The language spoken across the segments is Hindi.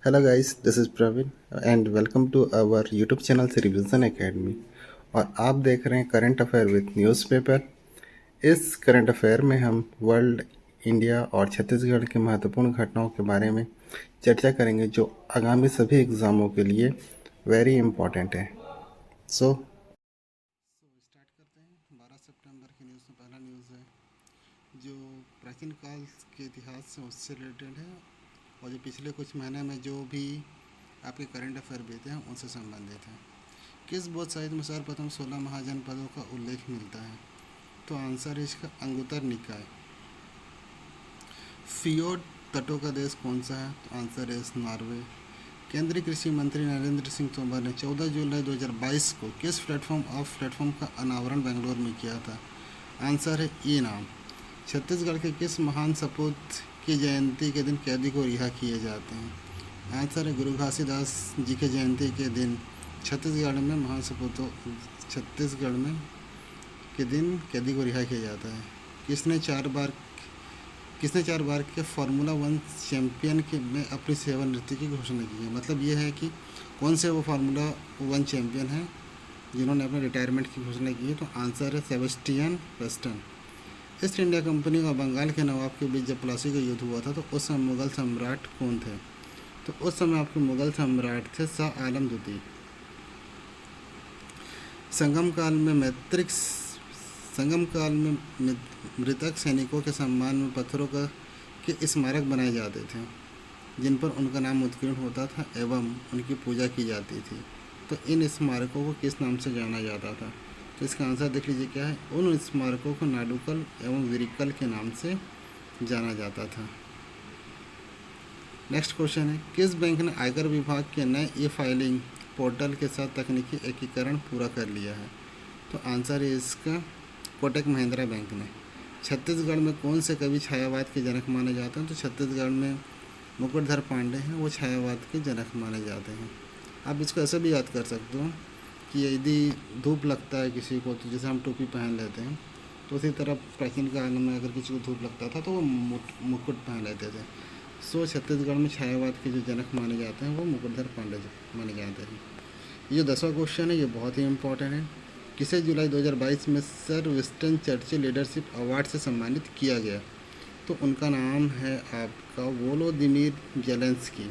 Hello guys, this is Praveen and welcome to our YouTube channel revision academy. और आप देख रहे हैं करंट अफेयर विथ न्यूज़पेपर। इस करंट अफेयर में हम वर्ल्ड, इंडिया और छत्तीसगढ़ के महत्वपूर्ण घटनाओं के बारे में चर्चा करेंगे जो आगामी सभी एग्ज़ामों के लिए वेरी इम्पॉर्टेंट है। सो स्टार्ट करते हैं। 12 सितंबर की न्यूज़ में पहला न्यूज़ है जो प्राचीन काल के इतिहास से उससे रिलेटेड है और जो पिछले कुछ महीने में जो भी आपके करंट अफेयर बीते हैं उनसे संबंधित है। किस बौद्ध साहित्य में सर्वप्रथम 16 महाजनपदों का उल्लेख मिलता है? तो आंसर है इसका अंगुत्तर निकाय। फियोर्ड तटों का देश कौन सा है? तो आंसर है नॉर्वे। केंद्रीय कृषि मंत्री नरेंद्र सिंह तोमर ने 14 जुलाई 2022 को किस प्लेटफॉर्म का अनावरण बेंगलोर में किया था? आंसर है ई नाम। छत्तीसगढ़ के किस महान सपूत की जयंती के दिन कैदी को रिहा किए जाते हैं? आंसर है गुरु घासीदास जी की जयंती के दिन छत्तीसगढ़ में के दिन कैदी को रिहा किया जाता है। किसने चार बार के फार्मूला वन चैंपियन के में अपनी सेवानिवृत्ति की घोषणा की है? मतलब ये है कि कौन से वो फार्मूला वन चैंपियन हैं जिन्होंने अपने रिटायरमेंट की घोषणा की है? तो आंसर है Sebastian western. East India company और बंगाल के नवाब के बीच जब प्लासी का युद्ध हुआ था तो उस समय मुगल सम्राट कौन थे? तो उस समय आपके मुगल सम्राट थे शाह आलम द्वितीय। संगम काल में मृतक सैनिकों के सम्मान में पत्थरों के स्मारक बनाए जाते थे जिन पर उनका नाम उत्कीर्ण होता था एवं उनकी पूजा की जाती थी। तो इन स्मारकों को किस नाम से जाना जाता था? तो इसका आंसर देख लीजिए क्या है। उन स्मारकों को नाडुकल एवं विरिकल के नाम से जाना जाता था। नेक्स्ट क्वेश्चन है किस बैंक ने आयकर विभाग के नए ई फाइलिंग पोर्टल के साथ तकनीकी एकीकरण पूरा कर लिया है? तो आंसर है इसका कोटक महिंद्रा बैंक ने। छत्तीसगढ़ में कौन से कवि छायावाद के जनक माने जाते हैं? तो छत्तीसगढ़ में मुकुटधर पांडे हैं, वो छायावाद के जनक माने जाते हैं। आप इसको ऐसे भी याद कर सकते हो कि यदि धूप लगता है किसी को तो जैसे हम टोपी पहन लेते हैं, तो उसी तरह प्राचीन काल में अगर किसी को धूप लगता था तो वो मुकुट पहन लेते थे। सो छत्तीसगढ़ में छायावाद के जो जनक माने जाते हैं वो मुकुटधर पांडे माने जाते हैं। ये जो 10वां क्वेश्चन है ये बहुत ही इम्पोर्टेंट है। किसे जुलाई 2022 में sir Winston Churchill leadership award से सम्मानित किया गया? तो उनका नाम है आपका वोलोदिमीर जेलेंस्की।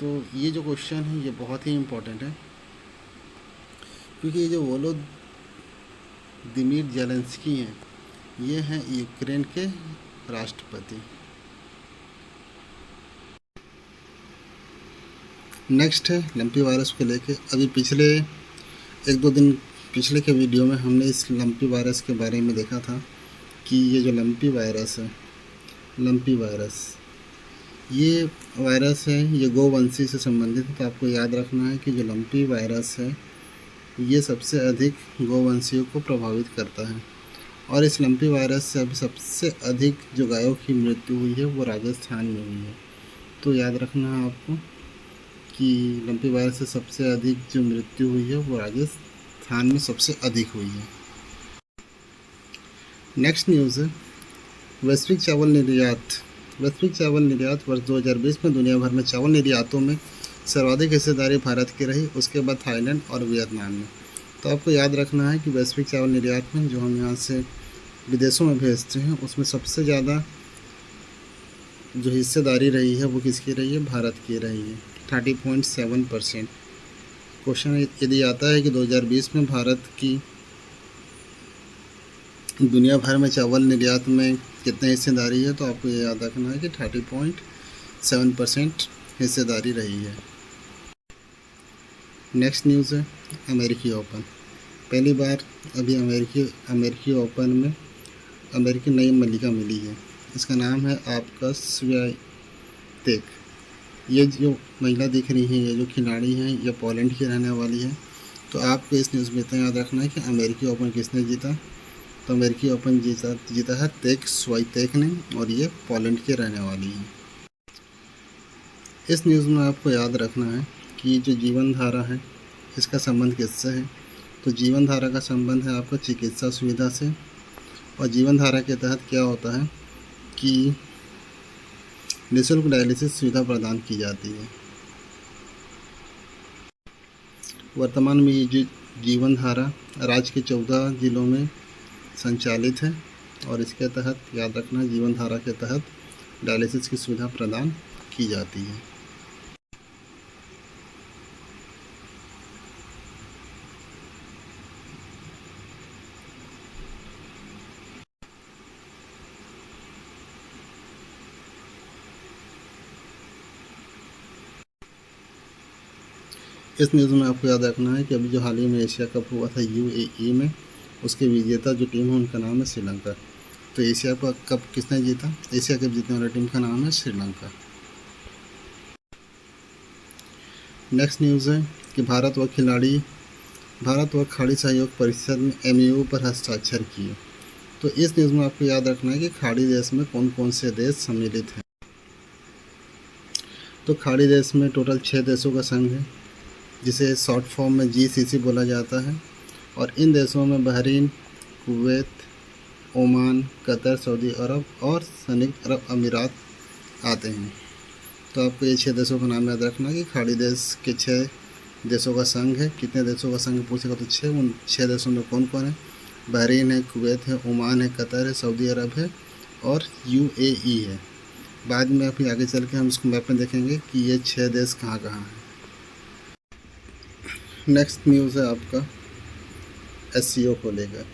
तो ये जो क्वेश्चन है ये बहुत ही इम्पोर्टेंट है क्योंकि ये जो वोलोदिमीर जेलेंस्की हैं ये हैं यूक्रेन के राष्ट्रपति। नेक्स्ट है लंपी वायरस को लेके। अभी पिछले के वीडियो में हमने इस लंपी वायरस के बारे में देखा था कि ये जो लंपी वायरस ये वायरस है ये गोवंशी से संबंधित है। तो आपको याद रखना है कि जो लंपी वायरस है ये सबसे अधिक गोवंशियों को प्रभावित करता है और इस लंपी वायरस से अभी सबसे अधिक जो गायों की मृत्यु हुई है वो राजस्थान में हुई है। तो याद रखना है आपको कि लंपी वायरस से सबसे अधिक जो मृत्यु हुई है वो राजस्थान में सबसे अधिक हुई है। नेक्स्ट न्यूज़ है वैश्विक चावल निर्यात वर्ष 2020 में दुनिया भर में चावल निर्यातों में सर्वाधिक हिस्सेदारी भारत की रही, उसके बाद थाईलैंड और वियतनाम में। तो आपको याद रखना है कि वैश्विक चावल निर्यात में जो हम यहाँ से विदेशों में भेजते हैं उसमें सबसे ज़्यादा जो हिस्सेदारी रही है वो किसकी रही है? भारत की रही है, 30.7%। क्वेश्चन यदि आता है कि 2020 में भारत की दुनिया भर में चावल निर्यात में कितने हिस्सेदारी है, तो आपको ये याद रखना है कि 30.7% हिस्सेदारी रही है। नेक्स्ट न्यूज़ है अमेरिकी ओपन। पहली बार अभी अमेरिकी ओपन में अमेरिकी नई मल्लिका मिली है। इसका नाम है आपका स्वियातेक। ये जो महिला दिख रही है, ये जो खिलाड़ी हैं, ये पोलैंड की रहने वाली है। तो आपको इस न्यूज़ में इतना याद रखना है कि अमेरिकी ओपन किसने जीता? तो अमेरिकी ओपन जीता है तेक स्वाइतेक ने और ये पोलैंड की रहने वाली है। इस न्यूज़ में आपको याद रखना है कि जो जीवन धारा है इसका संबंध किससे है? तो जीवन धारा का संबंध है आपका चिकित्सा सुविधा से। और जीवन धारा के तहत क्या होता है कि निःशुल्क डायलिसिस सुविधा प्रदान की जाती है। वर्तमान में ये जो जीवन धारा राज्य के 14 जिलों में संचालित है और इसके तहत याद रखना जीवन धारा के तहत डायलिसिस की सुविधा प्रदान की जाती है। इस न्यूज़ में आपको याद रखना है कि अभी जो हाल ही में एशिया कप हुआ था यूएई में, उसके विजेता जो टीम है उनका नाम है श्रीलंका। तो एशिया कप किसने जीता? एशिया कप जीतने वाली टीम का नाम है श्रीलंका। नेक्स्ट न्यूज़ है कि भारत व खाड़ी सहयोग परिषद ने एमओयू पर हस्ताक्षर किए। तो इस न्यूज़ में आपको याद रखना है कि खाड़ी देश में कौन कौन से देश सम्मिलित हैं। तो खाड़ी देश में टोटल 6 देशों का संघ है, जिसे शॉर्ट फॉर्म में जीसीसी बोला जाता है। और इन देशों में Bahrain, Kuwait, Oman, Qatar, Saudi Arab और संयुक्त अरब अमीरात आते हैं। तो आपको ये 6 देशों का नाम याद रखना कि खाड़ी देश के 6 देशों का संघ है। कितने देशों का संघ पूछेगा तो 6। उन 6 देशों में कौन कौन है? बहरीन है, कुवैत है, ओमान है, कतर है, सऊदी अरब है और यूएई है। बाद में अभी आगे चल के हम इसको मैप में देखेंगे कि ये 6 देश कहाँ कहाँ हैं। नेक्स्ट न्यूज़ है आपका एससीओ को लेकर।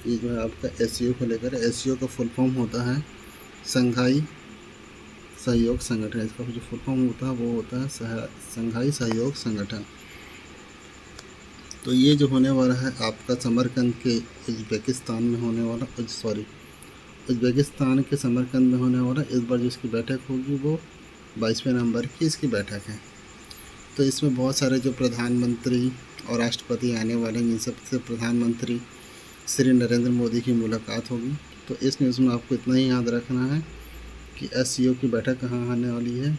ये जो है आपका एससीओ को लेकर, एससीओ का फुल फॉर्म होता है संघाई सहयोग संगठन। इसका जो फुल फॉर्म होता है वो होता है संघाई सहयोग संगठन। तो ये जो होने वाला है आपका समरकंद के उज्बेकिस्तान में होने वाला उज्बेकिस्तान के समरकंद में होने वाला इस बार जो इसकी बैठक होगी वो 22वें नवंबर की इसकी बैठक है। तो इसमें बहुत सारे जो प्रधानमंत्री और राष्ट्रपति आने वाले हैं, इन सबसे प्रधानमंत्री श्री नरेंद्र मोदी की मुलाकात होगी। तो इस न्यूज़ में आपको इतना ही याद रखना है कि एससीओ की बैठक कहाँ होने वाली है।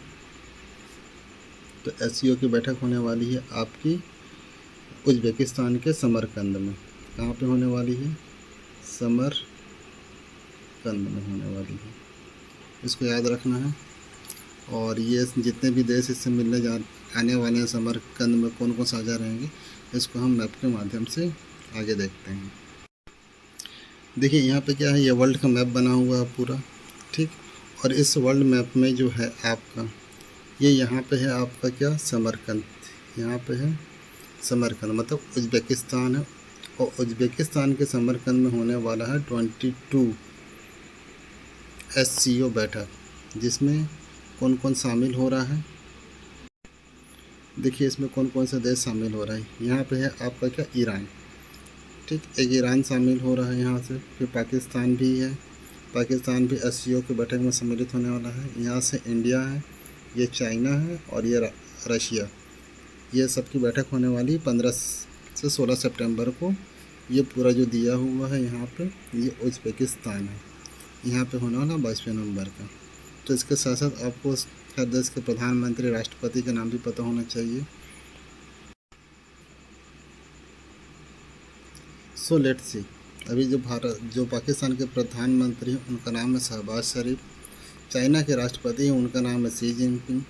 तो एससीओ की बैठक होने वाली है आपकी उज्बेकिस्तान के समरकंद में। कहाँ पे होने वाली है? समरकंद में होने वाली है, इसको याद रखना है। और ये जितने भी देश इससे मिलने आने वाले हैं समरकंद में कौन कौन साझा रहेंगे, इसको हम मैप के माध्यम से आगे देखते हैं। देखिए यहाँ पे क्या है, ये वर्ल्ड का मैप बना हुआ है पूरा, ठीक। और इस वर्ल्ड मैप में जो है आपका ये यहाँ पे है आपका क्या, समरकंद। यहाँ पे है समरकंद, मतलब उज्बेकिस्तान है। और उज्बेकिस्तान के समरकंद में होने वाला है 22 एससीओ बैठक, जिसमें कौन कौन शामिल हो रहा है। देखिए इसमें कौन कौन से देश शामिल हो रहा है। यहाँ पे है आपका क्या, ईरान, ठीक। एक ईरान शामिल हो रहा है यहाँ से। फिर पाकिस्तान भी है, पाकिस्तान भी एससीओ की बैठक में सम्मिलित होने वाला है। यहाँ से इंडिया है, ये चाइना है और ये रशिया। ये सबकी बैठक होने वाली 15 से 16 सितंबर को। ये पूरा जो दिया हुआ है यहाँ पे, ये उज्बेकिस्तान है। यहाँ पे होने वाला 22वें नवंबर का। तो इसके साथ साथ आपको हर देश के प्रधानमंत्री, राष्ट्रपति का नाम भी पता होना चाहिए। सो लेट्स सी, अभी जो पाकिस्तान के प्रधानमंत्री हैं उनका नाम है शहबाज शरीफ। चाइना के राष्ट्रपति हैं उनका नाम है शी जिनपिंग।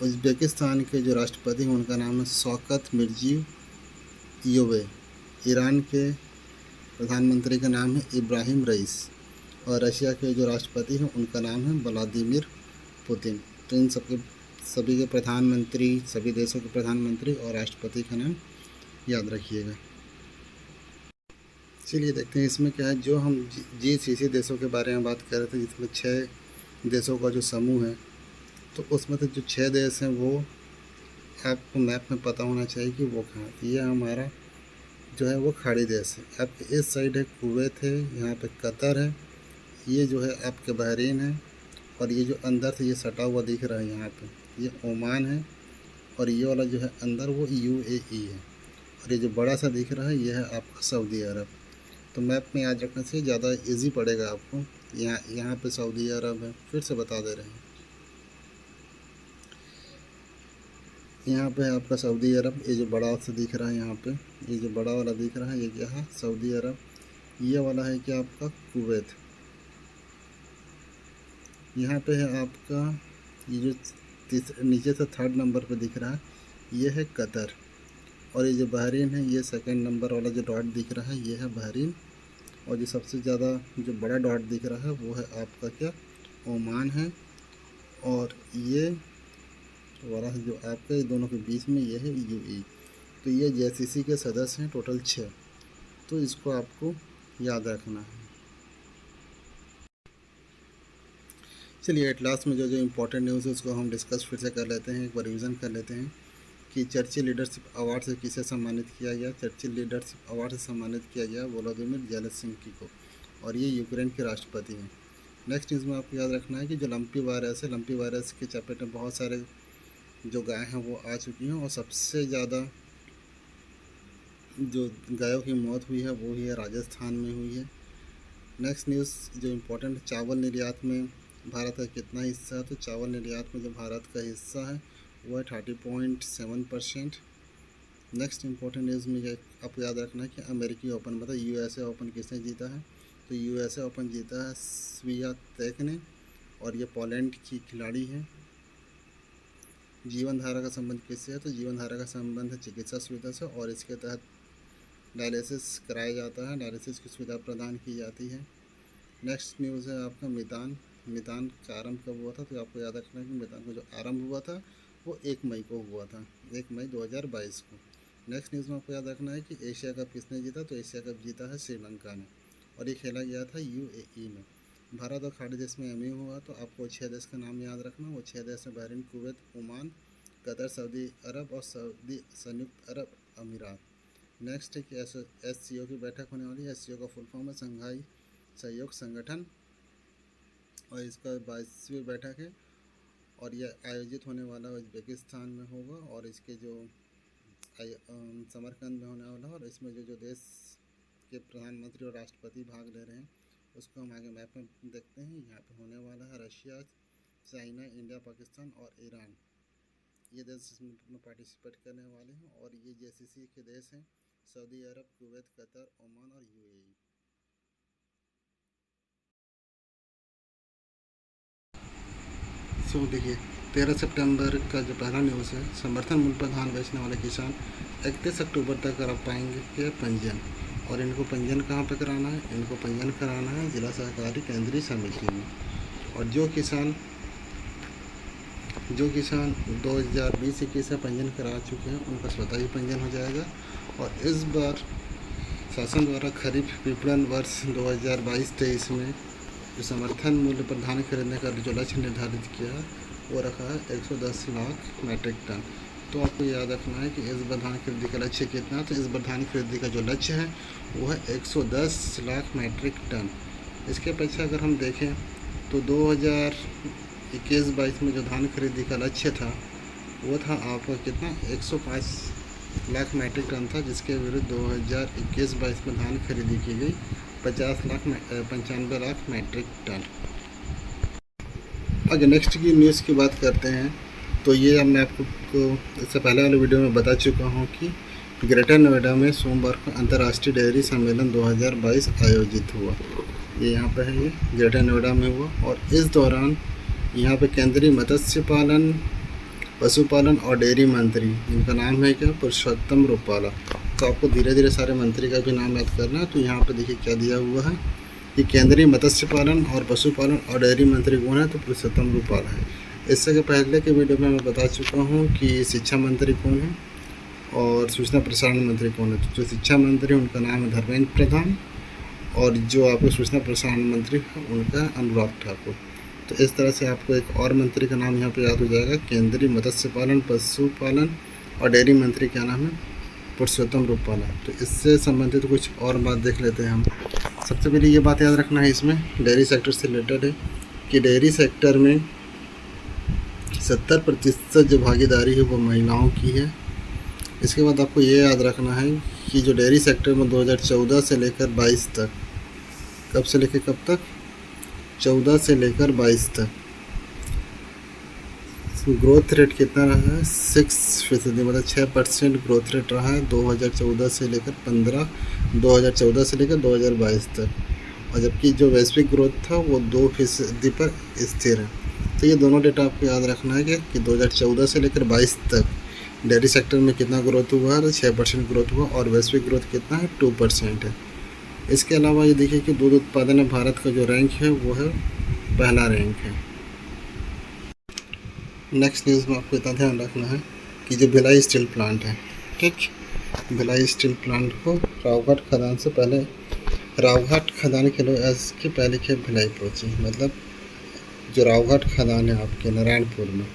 उज्बेकिस्तान के जो राष्ट्रपति हैं उनका नाम है शौकत मिर्जियोयेव। ईरान के प्रधानमंत्री का नाम है इब्राहिम रईस। और रशिया के जो राष्ट्रपति हैं उनका नाम है व्लादिमीर पुतिन। तो इन सभी के प्रधानमंत्री, सभी देशों के प्रधानमंत्री और राष्ट्रपति का नाम याद रखिएगा। चलिए देखते हैं इसमें क्या है। जो हम जीसीसी देशों के बारे में बात कर रहे थे, जिसमें 6 देशों का जो समूह है, तो उसमें से जो 6 देश हैं वो आपको मैप में पता होना चाहिए कि वो कहाँ। ये हमारा जो है वो खाड़ी देश है। आपके इस साइड है कुवैत है, यहाँ पे कतर है, ये जो है आपके बहरीन है, और ये जो अंदर से ये सटा हुआ दिख रहा है यहाँ पे, ये ओमान है, और ये वाला जो है अंदर वो यूएई है, और ये जो बड़ा सा दिख रहा है ये है आपका सऊदी अरब। तो मैप में याद रखने से ज़्यादा इजी पड़ेगा आपको। यहाँ पे सऊदी अरब है, फिर से बता दे रहे हैं। यहाँ पे है आपका सऊदी अरब, ये जो बड़ा सा दिख रहा है यहाँ पे, ये जो बड़ा वाला दिख रहा है ये क्या है, सऊदी अरब। ये वाला है क्या आपका कुवैत। यहाँ पे है आपका ये जो नीचे से 3rd नंबर पे दिख रहा है, ये है कतर। और ये जो बहरीन है, ये सेकंड नंबर वाला जो डॉट दिख रहा है ये है बहरीन। और जो सबसे ज़्यादा जो बड़ा डॉट दिख रहा है वो है आपका क्या, ओमान है। और ये वाला जो आपका, ये दोनों के बीच में ये है यूएई। तो ये जेसीसी के सदस्य हैं टोटल 6। तो इसको आपको याद रखना है। चलिए एट लास्ट में जो जो इम्पोर्टेंट न्यूज़ है उसको हम डिस्कस फिर से कर लेते हैं, एक बार रिविज़न कर लेते हैं कि चर्चिल लीडरशिप अवार्ड से किसे सम्मानित किया गया। चर्चिल लीडरशिप अवार्ड से सम्मानित किया गया वोलोदिमिर ज़ेलेंस्की को, और ये यूक्रेन के राष्ट्रपति हैं। नेक्स्ट न्यूज़ में आपको याद रखना है कि जो लंपी वायरस है, लंपी वायरस के चपेट में बहुत सारे जो गाय हैं वो आ चुकी हैं, और सबसे ज़्यादा जो गायों की मौत हुई है वो ही है राजस्थान में हुई है। नेक्स्ट न्यूज़ जो इम्पोर्टेंट, चावल निर्यात में भारत का कितना हिस्सा है। तो चावल निर्यात में जो भारत का हिस्सा है वो है 30.7%। नेक्स्ट इम्पोर्टेंट न्यूज़ में आपको याद रखना है कि अमेरिकी ओपन, मतलब यूएसए ओपन किसने जीता है। तो यूएसए ओपन जीता है स्वियातेक ने, और ये पोलैंड की खिलाड़ी है। जीवन धारा का संबंध किससे है। तो जीवन धारा का संबंध है चिकित्सा सुविधा से, और इसके तहत डायलिसिस कराया जाता है, डायलिसिस की सुविधा प्रदान की जाती है। नेक्स्ट न्यूज़ है आपका मीतान। मीतान का आरंभ कब हुआ था। तो आपको याद रखना है कि मीतान का जो आरंभ हुआ था वो 1 मई को हुआ था, 1 मई 2022 को। नेक्स्ट न्यूज़ में आपको याद रखना है कि एशिया कप किसने जीता। तो एशिया कप जीता है श्रीलंका ने, और ये खेला गया था यूएई में। भारत और खाड़ी देश में एमयू हुआ। तो आपको 6 देश का नाम याद रखना। वो 6 देश हैं Bahrain, Kuwait, Oman, Qatar, Saudi Arab और संयुक्त अरब अमीरात। नेक्स्ट है कि एससीओ की बैठक होने वाली है। एससीओ का फुल फॉर्म है संघाई सहयोग संगठन, और इसका 22वीं बैठक है, और यह आयोजित होने वाला उज्बेकिस्तान में होगा, और इसके जो समरकंद में होने वाला है। और इसमें जो जो देश के प्रधानमंत्री और राष्ट्रपति भाग ले रहे हैं उसको हम आगे मैप में देखते हैं। यहाँ पे होने वाला है रशिया, चाइना, इंडिया, पाकिस्तान और ईरान, ये देश इसमें पार्टिसिपेट करने वाले हैं। और ये जेसीसी के देश हैं सऊदी अरब, कुवैत, कतर, ओमान और यूएई। सो देखिए 13 सितंबर का जो पहला न्यूज़ है, समर्थन मूल्य पर धान बेचने वाले किसान 31 अक्टूबर तक करा पाएंगे के पंजीयन। और इनको पंजीयन कहाँ पर कराना है। इनको पंजीयन कराना है जिला सहकारी केंद्रीय समिति में। और जो किसान 2020-21 से पंजीयन करा चुके हैं उनका स्वतः ही पंजीयन हो जाएगा। और इस बार शासन द्वारा खरीफ विपणन वर्ष 2022-23 में जो समर्थन मूल्य पर धान खरीदने का जो लक्ष्य निर्धारित किया है वो रखा है 110 लाख मैट्रिक टन। तो आपको याद रखना है कि इस बार धान खरीदी का लक्ष्य कितना है। तो इस बार धान खरीदी का जो लक्ष्य है वो है 110 लाख मैट्रिक टन। इसके अपेक्षा अगर हम देखें तो 2021-22 में जो धान खरीदी का लक्ष्य था वो था आपका कितना, 105 लाख मैट्रिक टन था, जिसके विरुद्ध 2021-22 में धान खरीदी की गई 95 लाख मैट्रिक टन। अगर नेक्स्ट की न्यूज़ की बात करते हैं तो ये अब मैं आपको इससे पहले वाले वीडियो में बता चुका हूँ कि ग्रेटर नोएडा में सोमवार को अंतर्राष्ट्रीय डेयरी सम्मेलन 2022 आयोजित हुआ। ये यहाँ पे है, ये ग्रेटर नोएडा में हुआ। और इस दौरान यहाँ पे केंद्रीय मत्स्य पालन, पशुपालन और डेयरी मंत्री, इनका नाम है क्या, पुरुषोत्तम रूपाला। तो आपको धीरे धीरे सारे मंत्री का भी नाम याद करना है। तो यहाँ पे देखिए क्या दिया हुआ है कि केंद्रीय मत्स्य पालन और पशुपालन और डेयरी मंत्री कौन है। तो पुरुषोत्तम रूपाला है। इससे पहले के वीडियो में मैं बता चुका हूँ कि शिक्षा मंत्री कौन है और सूचना प्रसारण मंत्री कौन है। तो जो शिक्षा मंत्री उनका नाम है धर्मेंद्र प्रधान, और जो आपको सूचना प्रसारण मंत्री है उनका अनुराग ठाकुर। तो इस तरह से आपको एक और मंत्री का नाम यहाँ पे याद हो जाएगा, केंद्रीय मत्स्य पालन, पशुपालन और डेयरी मंत्री क्या नाम है, पुरुषोत्तम रूपाला। तो इससे संबंधित कुछ और बात देख लेते हैं हम। सबसे पहले ये बात याद रखना है इसमें डेयरी सेक्टर से रिलेटेड है कि डेयरी सेक्टर में 70% जो भागीदारी है वो महिलाओं की है। इसके बाद आपको ये याद रखना है कि जो डेयरी सेक्टर में 2014 से लेकर 22 तक, कब से लेकर कब तक, 14 से लेकर 22 तक ग्रोथ रेट कितना रहा है, 6%, मतलब 6% ग्रोथ रेट रहा है 2014 से लेकर 2022 तक। और जबकि जो वैश्विक ग्रोथ था वो 2% पर स्थिर है। तो ये दोनों डेटा आपको याद रखना है कि 2014 से लेकर 22 तक डेयरी सेक्टर में कितना ग्रोथ हुआ है, 6% ग्रोथ हुआ, और वैश्विक ग्रोथ कितना है, 2% है। इसके अलावा ये देखिए कि दूध उत्पादन में भारत का जो रैंक है वो है पहला रैंक है। नेक्स्ट न्यूज़ में आपको इतना ध्यान रखना है कि जो भिलाई स्टील प्लांट है, ठीक, भिलाई स्टील प्लांट को रावघाट खदान से पहले, रावघाट खदान के लोग की पहली खेप भिलाई पहुँची, मतलब जो रावघाट खदान है आपके नारायणपुर में,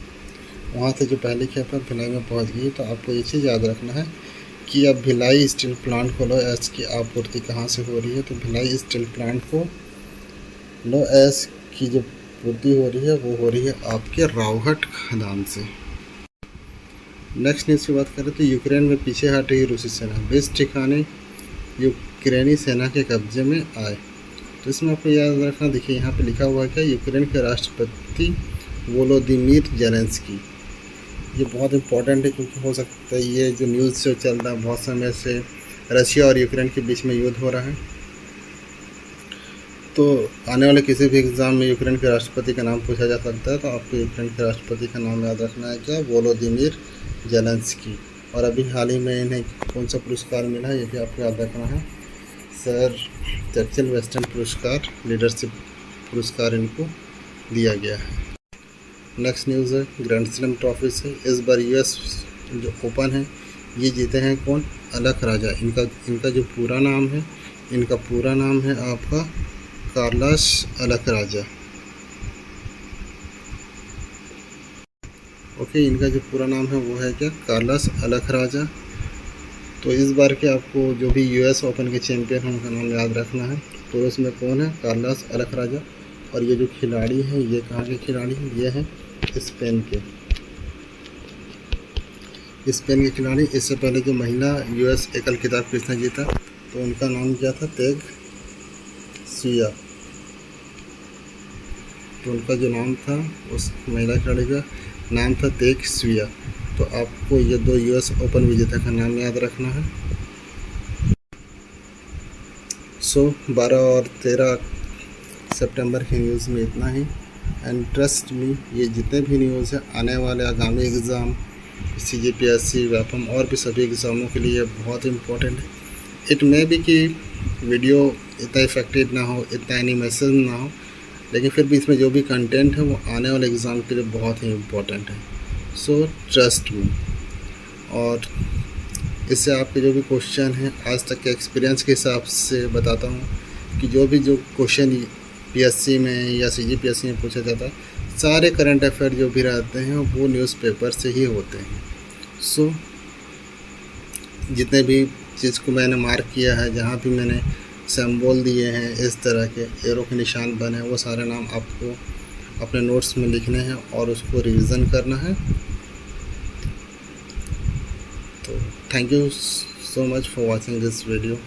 वहाँ से जो पहली खेप है भिलाई में पहुँच गई। तो आपको ये चीज़ याद रखना है कि अब भिलाई स्टील प्लांट को लो एस की आपूर्ति कहाँ से हो रही है, तो भिलाई स्टील प्लांट को लो एस की जो पूर्ति हो रही है वो हो रही है आपके रावघाट खदान से। नेक्स्ट न्यूज़ की बात करें तो यूक्रेन में पीछे हट रही रूसी सेना, 20 ठिकाने यूक्रेनी सेना के कब्जे में आए। तो इसमें आपको याद रखना, देखिए यहाँ पे लिखा हुआ है कि यूक्रेन के राष्ट्रपति वोलोदिमीर जेलेंस्की, ये बहुत इंपॉर्टेंट है क्योंकि हो सकता है ये जो न्यूज़ जो चल रहा है बहुत समय से रशिया और यूक्रेन के बीच में युद्ध हो रहा है, तो आने वाले किसी भी एग्ज़ाम में यूक्रेन के राष्ट्रपति का नाम पूछा जा सकता है। तो आपको यूक्रेन के राष्ट्रपति का नाम याद रखना है, क्या, वोलोदिमीर जेलेंस्की। और अभी हाल ही में इन्हें कौन सा पुरस्कार मिला है ये भी आपको याद रखना है, सर चर्चिल वेस्टर्न पुरस्कार, लीडरशिप पुरस्कार इनको दिया गया है। नेक्स्ट न्यूज़ है ग्रैंड स्लैम ट्रॉफी से, इस बार यूएस जो ओपन है ये जीते हैं कौन, अलख राजा। इनका जो पूरा नाम है, इनका पूरा नाम है आपका कार्लोस अलकराजा। ओके, इनका जो पूरा नाम है वो है क्या, कार्लोस अलकराजा। तो इस बार के आपको जो भी यूएस ओपन के चैंपियन हैं उनका नाम याद रखना है। तो उसमें कौन है, कार्लोस अलकराजा। और ये जो खिलाड़ी हैं ये कहाँ के खिलाड़ी हैं, ये हैं स्पेन के, स्पेन के खिलाड़ी। इससे पहले जो महिला यूएस एकल खिताब किसने जीता, तो उनका नाम क्या था, तेग सुया। तो उनका जो नाम था उस महिला खिलाड़ी का नाम था तेग सुया। तो आपको ये 2 यूएस ओपन विजेता का नाम याद रखना है। 12 और 13 सितंबर की न्यूज़ में इतना ही। एंड ट्रस्ट मी, ये जितने भी न्यूज़ है आने वाले आगामी एग्ज़ाम, CGPSC, व्यापम और भी सभी एग्ज़ामों के लिए बहुत इम्पोर्टेंट है। इट मे बी कि वीडियो इतना इफेक्टिव ना हो, इतना एनिमेशन ना हो, लेकिन फिर भी इसमें जो भी कंटेंट है वो आने वाले एग्ज़ाम के लिए बहुत ही इम्पोर्टेंट है। So trust me. और इससे आपके जो भी क्वेश्चन हैं आज तक के एक्सपीरियंस के हिसाब से बताता हूँ कि जो क्वेश्चन PSC में या CGPSC में पूछा जाता है, सारे करंट अफेयर जो भी रहते हैं वो न्यूज़पेपर से ही होते हैं। सो जितने भी चीज़ को मैंने मार्क किया है, जहाँ भी मैंने सिंबल दिए हैं इस तरह के एरो के निशान बने, वो सारे नाम आपको अपने नोट्स में लिखने हैं और उसको रिवीजन करना है। तो thank you so much for watching this video.